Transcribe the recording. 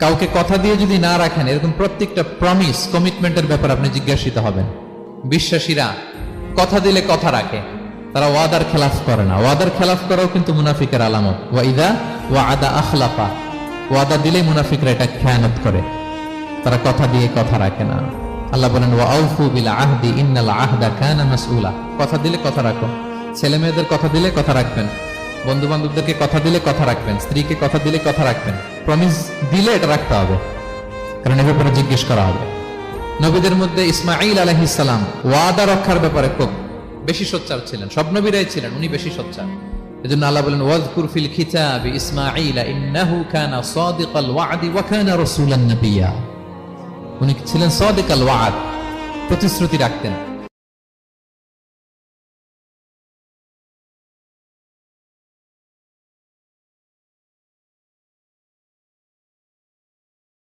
কাউকে কথা দিয়ে যদি না রাখেন, এরকম প্রত্যেকটা প্রমিস কমিটমেন্টের ব্যাপারে আপনি জিজ্ঞাসিত হবেন। বিশ্বাসীরা কথা দিলে কথা রাখে, তারা ওয়াদার খেলাফ করে না। ওয়াদার খেলাফ করাও কিন্তু মুনাফিকের আলামত। ওয়াইদা ওয়াদা আখলাফা, ওয়াদা দিলে মুনাফিকরা এটা খেয়ানত করে, তারা কথা দিয়ে কথা রাখে না। আল্লাহ বলেন ওয়াউফু বিল আহদি ইন্নাল আহদা কানা মাসউলা। কথা দিলে কথা রাখো। ছেলে মেয়েদের কথা দিলে কথা রাখবেন, বন্ধু বান্ধবদেরকে কথা দিলে কথা রাখবেন, স্ত্রীকে কথা দিলে কথা রাখবেন। প্রমিস দিলে এটা রাখতে হবে, কারণ এর ব্যাপারে জিজ্ঞেস করা হবে। নবীদের মধ্যে ইসমাঈল আলাইহিস সালাম ওয়াদা রক্ষার ব্যাপারে খুব বেশি সোচ্চার ছিলেন। সব নবীরাই ছিলেন, উনি বেশি সোচ্চার। এজন্য আল্লাহ বলেন ওয়াজকুর ফিল কিতাবি ইসমাঈল ইন্নাহু কানা সাদিকাল ওয়াদি ওয়া কানা রাসূলান নাবিয়্যা। উনি ছিলেন সাদিকাল ওয়াদ, প্রতিশ্রুতি রাখতেন।